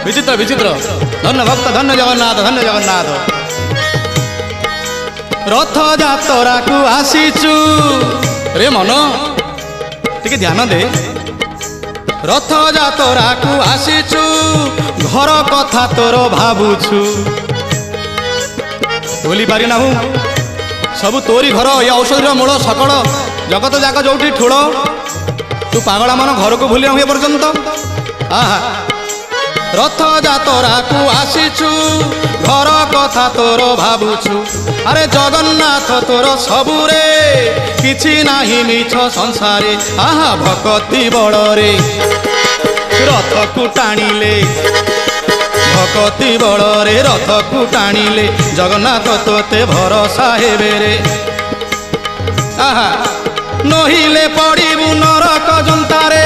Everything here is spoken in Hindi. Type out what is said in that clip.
विचित्र विचित्र धन्य भक्त धन्य जगन्नाथ रथ जातरा को आसीचु रे मन टिके ध्यान दे रथ जातरा को आसीचु घर कथा तोर भावुछु बोली पारि ना सब तोरी घर ये औषधि मूल सकल जगत जाक जो ठूल तू पागला मन घर को भूली हुए पर्यंत आहा रथ जातरा को आसीचु घर कथा तोर भावुछु अरे जगन्नाथ तोर सबुरे किछि नाही मिछ संसारे आहा भक्ति बड़रे रथ को टाणिले भक्ति बड़रे रथ को टाणिले जगन्नाथ तोते भरोसा हेबे रे आहा नहिले पड़िबु नरक जंतारे